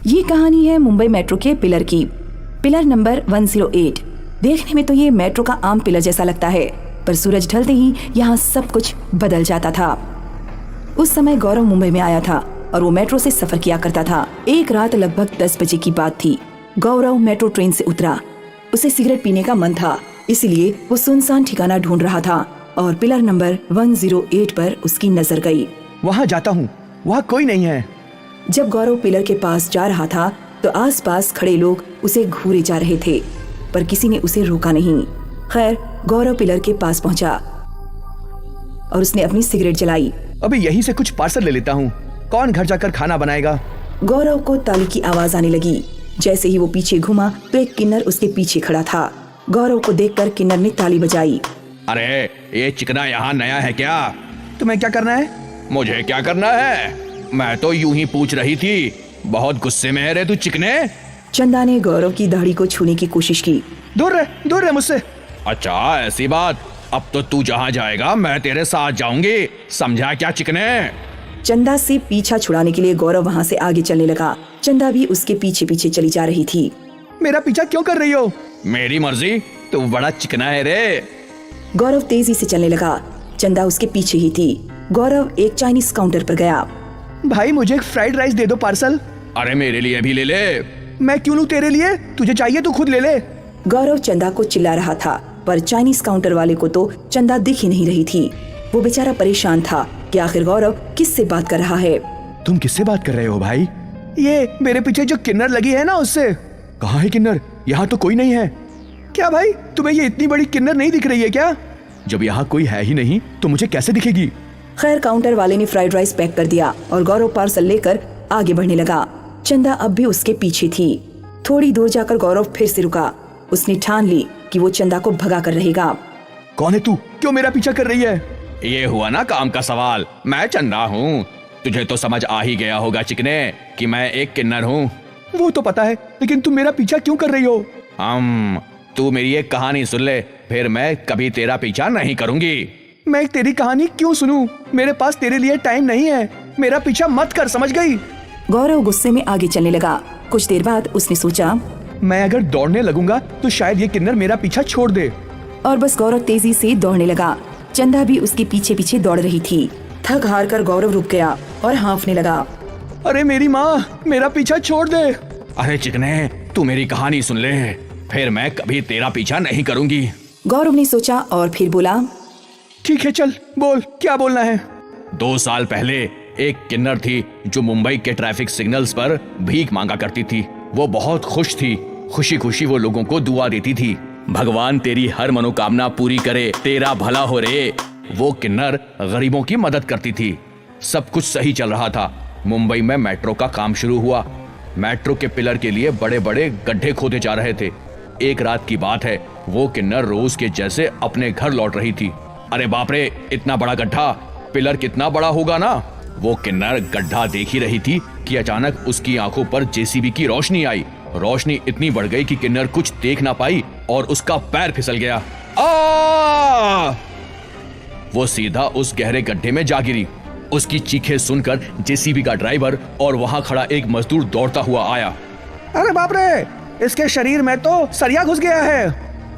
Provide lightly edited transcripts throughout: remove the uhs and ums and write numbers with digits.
ये कहानी है मुंबई मेट्रो के पिलर की। Pillar number 108। देखने में तो ये मेट्रो का आम पिलर जैसा लगता है, पर सूरज ढलते ही यहाँ सब कुछ बदल जाता था। उस समय गौरव मुंबई में आया था और वो मेट्रो से सफर किया करता था। एक रात लगभग 10 बजे की बात थी। गौरव मेट्रो ट्रेन से उतरा। उसे सिगरेट पीने का मन था, इसलिए वो सुनसान ठिकाना ढूंढ रहा था और पिलर नंबर 108 पर उसकी नजर गई। वहाँ जाता हूँ, वहाँ कोई नहीं है। जब गौरव पिलर के पास जा रहा था तो आसपास खड़े लोग उसे घूरे जा रहे थे, पर किसी ने उसे रोका नहीं। खैर, गौरव पिलर के पास पहुंचा और उसने अपनी सिगरेट जलाई। अभी यहीं से कुछ पार्सल ले लेता हूँ। कौन घर जाकर खाना बनाएगा? गौरव को ताली की आवाज आने लगी। जैसे ही वो पीछे घूमा तो एक किन्नर उसके पीछे खड़ा था। गौरव को देखकर किन्नर ने ताली बजाई। अरे ये चिकना यहाँ नया है क्या? तुम्हें क्या करना है? मुझे क्या करना है? मैं तो यूं ही पूछ रही थी। बहुत गुस्से में है रे तू चिकने। चंदा ने गौरव की दाढ़ी को छूने की कोशिश की। दूर रह मुझसे। अच्छा ऐसी बात। अब तो तू जहाँ जाएगा मैं तेरे साथ जाऊंगी, समझा क्या चिकने? चंदा से पीछा छुड़ाने के लिए गौरव वहाँ से आगे चलने लगा। चंदा भी उसके पीछे पीछे चली जा रही थी। मेरा पीछा क्यों कर रही हो? मेरी मर्जी, तू बड़ा चिकना है रे। गौरव तेजी से चलने लगा। चंदा उसके पीछे ही थी। गौरव एक चाइनीज काउंटर पर गया। भाई मुझे एक फ्राइड राइस दे दो पार्सल। अरे मेरे लिए भी ले ले। मैं क्यों लूं तेरे लिए? तुझे चाहिए तो खुद ले ले। गौरव चंदा को चिल्ला रहा था, पर चाइनीज काउंटर वाले को तो चंदा दिख ही नहीं रही थी। वो बेचारा परेशान था कि आखिर गौरव किससे बात कर रहा है। तुम किससे बात कर रहे हो भाई? ये मेरे पीछे जो किन्नर लगी है ना, उससे। कहाँ है किन्नर? यहाँ तो कोई नहीं है। क्या भाई, तुम्हें ये इतनी बड़ी किन्नर नहीं दिख रही है क्या? जब यहाँ कोई है ही नहीं तो मुझे कैसे दिखेगी? खैर, काउंटर वाले ने फ्राइड राइस पैक कर दिया और गौरव पार्सल लेकर आगे बढ़ने लगा। चंदा अब भी उसके पीछे थी। थोड़ी दूर जाकर गौरव फिर से रुका। उसने ठान ली कि वो चंदा को भगा कर रहेगा। कौन है तू? क्यों मेरा पीछा कर रही है? ये हुआ ना काम का सवाल। मैं चंदा हूँ। तुझे तो समझ आ ही गया होगा चिकने कि मैं एक किन्नर हूँ। वो तो पता है, लेकिन तुम मेरा पीछा क्यों कर रही हो? तू मेरी एक कहानी सुन ले, फिर मैं कभी तेरा पीछा नहीं करूंगी। मैं तेरी कहानी क्यों सुनूं? मेरे पास तेरे लिए टाइम नहीं है। मेरा पीछा मत कर, समझ गई? गौरव गुस्से में आगे चलने लगा। कुछ देर बाद उसने सोचा, मैं अगर दौड़ने लगूंगा तो शायद ये किन्नर मेरा पीछा छोड़ दे। और बस गौरव तेजी से दौड़ने लगा। चंदा भी उसके पीछे पीछे दौड़ रही थी। थक हार कर गौरव रुक गया और हाँफने लगा। अरे मेरी माँ, मेरा पीछा छोड़ दे। अरे चिकने, तू मेरी कहानी सुन ले, फिर मैं कभी तेरा पीछा नहीं करूंगी। गौरव ने सोचा और फिर बोला, ठीक है चल बोल, क्या बोलना है? 2 साल पहले एक किन्नर थी जो मुंबई के ट्रैफिक सिग्नल्स पर भीख मांगा करती थी। वो बहुत खुश थी। खुशी खुशी वो लोगों को दुआ देती थी, भगवान तेरी हर मनोकामना पूरी करे, तेरा भला हो रे। वो किन्नर गरीबों की मदद करती थी। सब कुछ सही चल रहा था। मुंबई में मेट्रो का काम शुरू हुआ। मेट्रो के पिलर के लिए बड़े बड़े गड्ढे खोदे जा रहे थे। एक रात की बात है, वो किन्नर रोज के जैसे अपने घर लौट रही थी। अरे बाप रे, इतना बड़ा गड्ढा, पिलर कितना बड़ा होगा ना। वो किन्नर गड्ढा देख ही रही थी कि अचानक उसकी आंखों पर जेसीबी की रोशनी आई। रोशनी इतनी बढ़ गई कि किन्नर कुछ देख ना पाई और उसका पैर फिसल गया। वो सीधा उस गहरे गड्ढे में जा गिरी। उसकी चीखें सुनकर जेसीबी का ड्राइवर और वहां खड़ा एक मजदूर दौड़ता हुआ आया। अरे बाप रे, इसके शरीर में तो सरिया घुस गया है।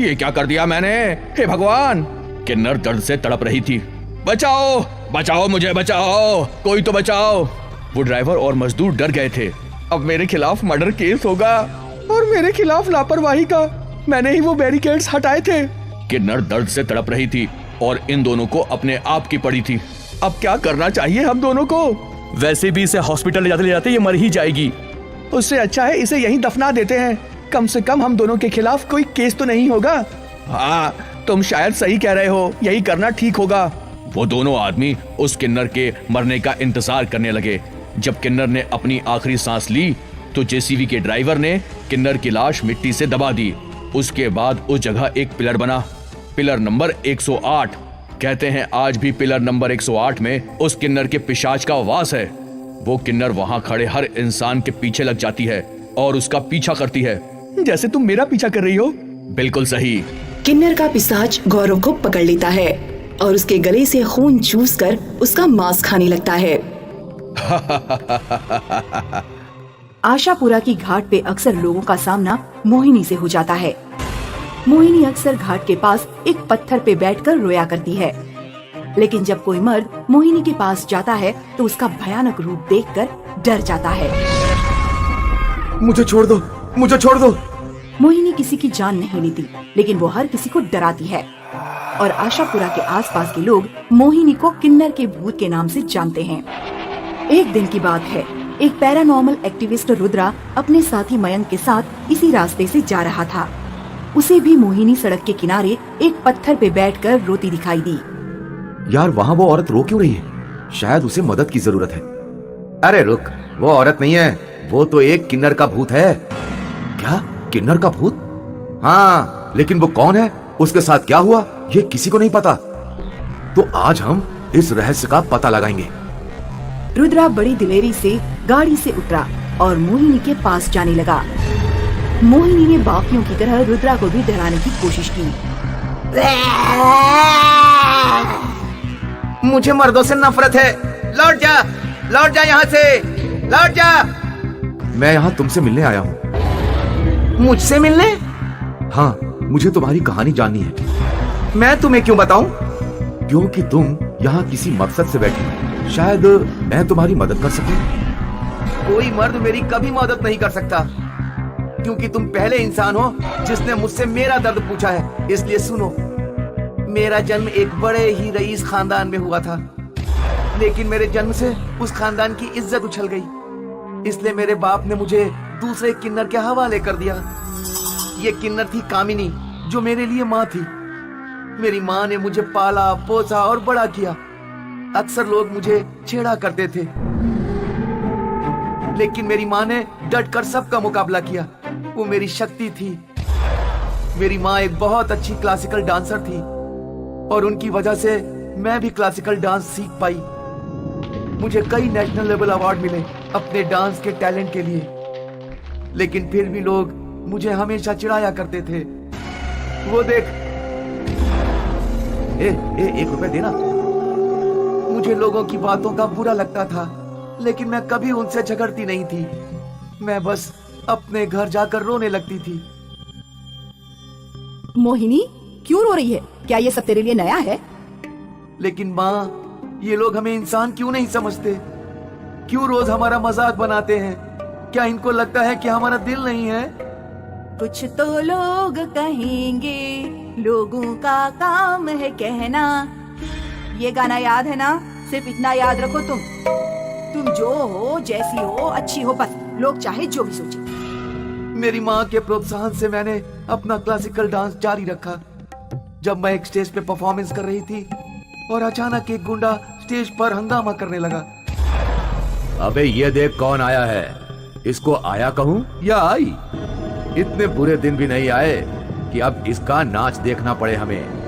ये क्या कर दिया मैंने? हे भगवान! किन्नर दर्द से तड़प रही थी। बचाओ बचाओ, मुझे बचाओ, कोई तो बचाओ। वो ड्राइवर और मजदूर डर गए थे। अब मेरे खिलाफ मर्डर केस होगा और मेरे खिलाफ लापरवाही का। मैंने ही वो बैरिकेड्स हटाए थे। किन्नर दर्द से तड़प रही थी और इन दोनों को अपने आप की पड़ी थी। अब क्या करना चाहिए हम दोनों को? वैसे भी इसे हॉस्पिटल ले जाते ये मर ही जाएगी। उससे अच्छा है इसे यहीं दफना देते हैं। कम से कम हम दोनों के खिलाफ कोई केस तो नहीं होगा। हाँ, तुम शायद सही कह रहे हो, यही करना ठीक होगा। वो दोनों आदमी उस किन्नर के मरने का इंतजार करने लगे। जब किन्नर ने अपनी आखिरी सांस ली तो जेसीबी के ड्राइवर ने किन्नर की लाश मिट्टी से दबा दी। उसके बाद उस जगह एक पिलर बना, पिलर नंबर 108। कहते हैं आज भी पिलर नंबर 108 में उस किन्नर के पिशाच का वास है। वो किन्नर वहां खड़े हर इंसान के पीछे लग जाती है और उसका पीछा करती है, जैसे तुम मेरा पीछा कर रही हो। बिल्कुल सही। किन्नर का पिशाच गौरव को पकड़ लेता है और उसके गले से खून चूसकर उसका मांस खाने लगता है। आशापुरा की घाट पे अक्सर लोगों का सामना मोहिनी से हो जाता है। मोहिनी अक्सर घाट के पास एक पत्थर पे बैठकर रोया करती है, लेकिन जब कोई मर्द मोहिनी के पास जाता है तो उसका भयानक रूप देखकर डर जाता है। मुझे छोड़ दो, मुझे छोड़ दो। मोहिनी किसी की जान नहीं लेती, लेकिन वो हर किसी को डराती है और आशापुरा के आसपास के लोग मोहिनी को किन्नर के भूत के नाम से जानते हैं। एक दिन की बात है, एक पैरानॉर्मल एक्टिविस्ट रुद्रा अपने साथी मयंक के साथ इसी रास्ते से जा रहा था। उसे भी मोहिनी सड़क के किनारे एक पत्थर पे बैठकर रोती दिखाई दी। यार वहाँ वो औरत रो क्यों रही है? शायद उसे मदद की जरूरत है। अरे रुक, वो औरत नहीं है, वो तो एक किन्नर का भूत है। क्या? किन्नर का भूत? हाँ, लेकिन वो कौन है, उसके साथ क्या हुआ, ये किसी को नहीं पता। तो आज हम इस रहस्य का पता लगाएंगे। रुद्रा बड़ी दिलेरी से गाड़ी से उतरा और मोहिनी के पास जाने लगा। मोहिनी ने बाकियों की तरह रुद्रा को भी डराने की कोशिश की। मुझे मर्दों से नफरत है, लौट जा यहाँ से, लौट जा। मैं यहाँ तुमसे मिलने आया हूँ। मुझसे मिलने? हाँ, मुझे तुम्हारी कहानी जाननी है। मैं तुम्हें क्यों बताऊं? क्योंकि तुम यहाँ किसी मकसद से बैठी हो। शायद मैं तुम्हारी मदद कर सकूं। कोई मर्द मेरी कभी मदद नहीं कर सकता, क्योंकि तुम पहले इंसान हो जिसने मुझसे मेरा दर्द पूछा है। इसलिए सुनो, मेरा जन्म एक बड़े ही रईस खानदान में हुआ था, लेकिन मेरे जन्म से उस खानदान की इज्जत उछल गई। इसलिए मेरे बाप ने मुझे दूसरे किन्नर के हवाले कर दिया। ये किन्नर थी कामिनी, जो मेरे लिए माँ थी। मेरी माँ ने मुझे पाला पोसा और बड़ा किया। अक्सर लोग मुझे छेड़ा करते थे, लेकिन मेरी माँ ने डटकर सबका मुकाबला किया। वो मेरी शक्ति थी। मेरी माँ एक बहुत अच्छी क्लासिकल डांसर थी और उनकी वजह से मैं भी क्लासिकल डांस सीख पाई। मुझे कई नेशनल लेवल अवार्ड मिले अपने डांस के टैलेंट के लिए, लेकिन फिर भी लोग मुझे हमेशा चिढ़ाया करते थे। वो देख, ₹1 देना। मुझे लोगों की बातों का बुरा लगता था, लेकिन मैं कभी उनसे झगड़ती नहीं थी। मैं बस अपने घर जाकर रोने लगती थी। मोहिनी, क्यों रो रही है? क्या ये सब तेरे लिए नया है? लेकिन माँ, ये लोग हमें इंसान क्यों नहीं समझते? क्यों रोज हमारा मजाक बनाते हैं? क्या इनको लगता है कि हमारा दिल नहीं है? कुछ तो लोग कहेंगे, लोगों का काम है कहना। ये गाना याद है ना? सिर्फ इतना याद रखो, तुम जो हो, जैसी हो, अच्छी हो, बस। लोग चाहे जो भी सोचे। मेरी माँ के प्रोत्साहन से मैंने अपना क्लासिकल डांस जारी रखा। जब मैं एक स्टेज पे परफॉर्मेंस कर रही थी और अचानक एक गुंडा स्टेज पर हंगामा करने लगा। अबे ये देख कौन आया है, इसको आया कहूँ या आई? इतने बुरे दिन भी नहीं आए कि अब इसका नाच देखना पड़े हमें।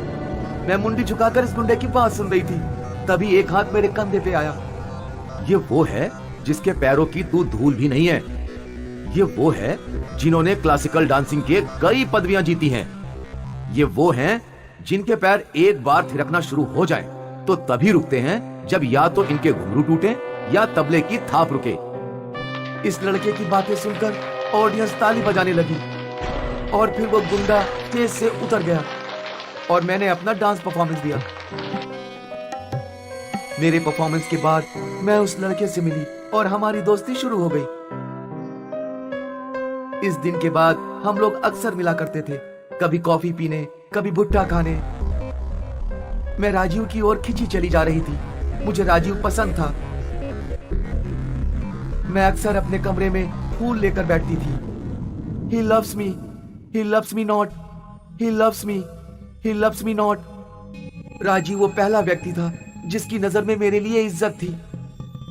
मैं मुंडी झुकाकर इस गुंडे की बात सुन रही थी, तभी एक हाथ मेरे कंधे पे आया। ये वो है जिसके पैरों की तू धूल भी नहीं है। ये वो है जिन्होंने क्लासिकल डांसिंग के कई पदवियां जीती हैं। ये वो हैं जिनके पैर एक बार थिरकना शुरू हो जाए तो तभी रुकते हैं जब या तो इनके घुंघरू टूटे या तबले की थाप रुके। इस लड़के की बातें सुनकर ऑडियंस ताली बजाने लगी और फिर वो गुंडा स्टेज से उतर गया और मैंने अपना डांस परफॉर्मेंस दिया। मेरे परफॉर्मेंस के बाद मैं उस लड़के से मिली और हमारी दोस्ती शुरू हो गई। इस दिन के बाद हम लोग अक्सर मिला करते थे, कभी कॉफी पीने, कभी भुट्टा खाने। मैं राजीव की ओर खिंची चली जा रही थी। मुझे राजीव पसंद था। मैं अक्सर अपने कमरे में फूल लेकर बैठती थी। He loves me, he loves me not, he loves me, he loves me not। Rajiv वो पहला व्यक्ति था जिसकी नजर में मेरे लिए इज्जत थी।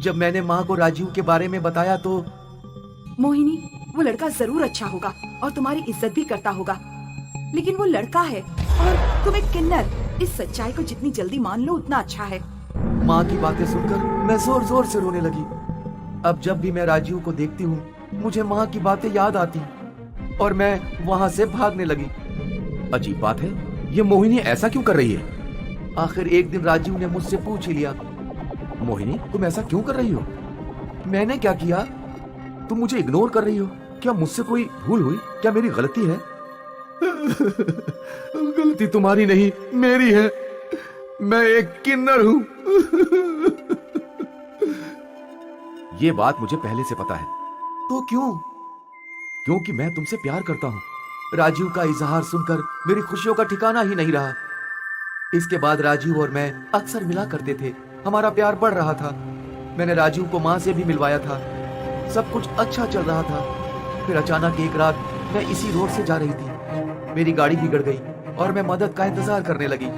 जब मैंने माँ को राजीव के बारे में बताया तो मोहिनी, वो लड़का जरूर अच्छा होगा और तुम्हारी इज्जत भी करता होगा, लेकिन वो लड़का है और तुम एक किन्नर। इस सच्चाई को जितनी जल्दी मान लो उतना अच्छा है। माँ की बातें सुनकर मैं जोर जोर से रोने लगी। अब जब भी मैं राजीव को देखती हूँ मुझे माँ की बातें याद आती और मैं वहाँ से भागने लगी। अजीब बात है, ये मोहिनी ऐसा क्यों कर रही है? आखिर एक दिन राजीव ने मुझसे पूछ ही लिया, मोहिनी तुम ऐसा क्यों कर रही हो? मैंने क्या किया? तुम मुझे इग्नोर कर रही हो? क्या मुझसे कोई भूल हुई? क्या मेरी गलती है? गलती तुम्हारी नहीं, मेरी है। मैं एक किन्नर हूं। ये बात मुझे पहले से पता है। तो क्यों? क्योंकि मैं तुमसे प्यार करता हूं। राजीव का इजहार सुनकर मेरी खुशियों का ठिकाना ही नहीं रहा। इसके बाद राजीव और मैं अक्सर मिला करते थे। हमारा प्यार बढ़ रहा था। मैंने राजीव को माँ से भी मिलवाया था। सब कुछ अच्छा चल रहा था। फिर अचानक एक रात मैं इसी रोड से जा रही थी। मेरी गाड़ी बिगड़ गई और मैं मदद का इंतजार करने लगी।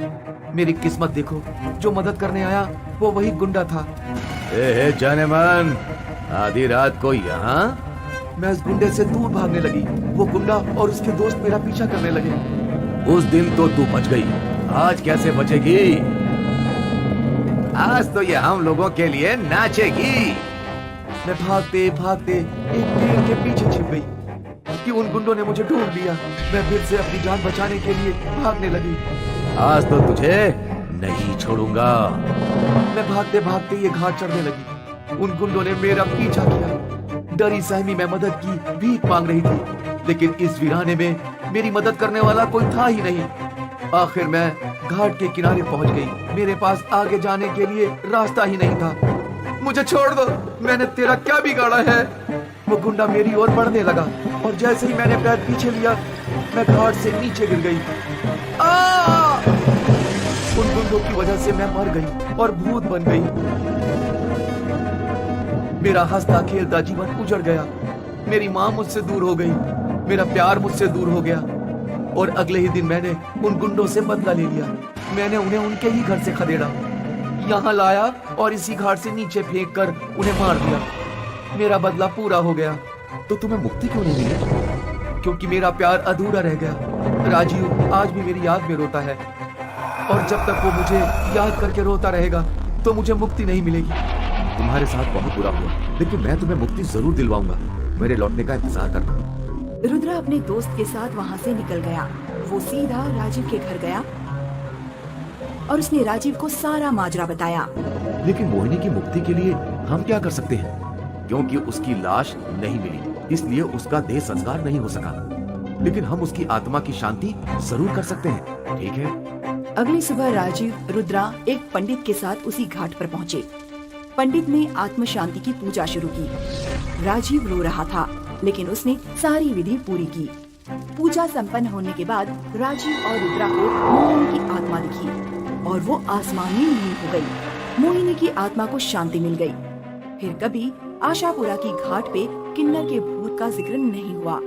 मेरी किस्मत देखो, जो मदद करने आया वो वही गुंडा था। ए जाने मन, आधी रात को यहाँ? मैं उस गुंडे से दूर भागने लगी। वो गुंडा और उसके दोस्त मेरा पीछा करने लगे। उस दिन तो तू बच गई, आज कैसे बचेगी? आज तो ये हम लोगों के लिए नाचेगी। मैं भागते भागते एक पेड़ के पीछे छिप गई कि उन गुंडों ने मुझे ढूंढ लिया। मैं फिर से अपनी जान बचाने के लिए भागने लगी। आज तो तुझे नहीं छोड़ूंगा। मैं भागते भागते ये घाट चढ़ने लगी। उन गुंडों ने मेरा पीछा किया। डरी सहमी मैं मदद की भीख मांग रही थी, लेकिन इस वीराने में मेरी मदद करने वाला कोई था ही नहीं। आखिर मैं घाट के किनारे पहुंच गई। मेरे पास आगे जाने के लिए रास्ता ही नहीं था। मुझे छोड़ दो, मैंने तेरा क्या बिगाड़ा है? वो गुंडा मेरी ओर बढ़ने लगा और जैसे ही मैंने पैर पीछे लिया, मैं घाट से नीचे गिर गई। उन गुंडों की वजह से मैं मर गई और भूत बन गई। मेरा हंसता खेलता जीवन उजड़ गया। मेरी माँ मुझसे दूर हो गई। मेरा प्यार मुझसे दूर हो गया। और अगले ही दिन मैंने उन गुंडों से बदला ले लिया। मैंने उन्हें उनके ही घर से खदेड़ा, यहाँ लाया और इसी घाट से नीचे फेंक कर उन्हें मार दिया। मेरा बदला पूरा हो गया। तो तुम्हें मुक्ति क्यों नहीं मिली? क्योंकि मेरा प्यार अधूरा रह गया। राजीव आज भी मेरी याद में रोता है और जब तक वो मुझे याद करके रोता रहेगा तो मुझे मुक्ति नहीं मिलेगी। तुम्हारे साथ बहुत बुरा हुआ, लेकिन मैं तुम्हें मुक्ति जरूर दिलवाऊंगा। मेरे लौटने का इंतजार करना। रुद्रा अपने दोस्त के साथ वहाँ से निकल गया। वो सीधा राजीव के घर गया और उसने राजीव को सारा माजरा बताया। लेकिन मोहिनी की मुक्ति के लिए हम क्या कर सकते हैं? क्योंकि उसकी लाश नहीं मिली, इसलिए उसका देह संस्कार नहीं हो सका। लेकिन हम उसकी आत्मा की शांति जरूर कर सकते हैं, ठीक है? अगली सुबह राजीव, रुद्रा एक पंडित के साथ उसी घाट पर पहुँचे। पंडित ने आत्म शांति की पूजा शुरू की। राजीव रो रहा था, लेकिन उसने सारी विधि पूरी की। पूजा संपन्न होने के बाद राजीव और रुद्रा को मोहिनी की आत्मा दिखी और वो आसमान में लीन हो गई। मोहिनी की आत्मा को शांति मिल गई। फिर कभी आशापुरा की घाट पे किन्नर के भूत का जिक्र नहीं हुआ।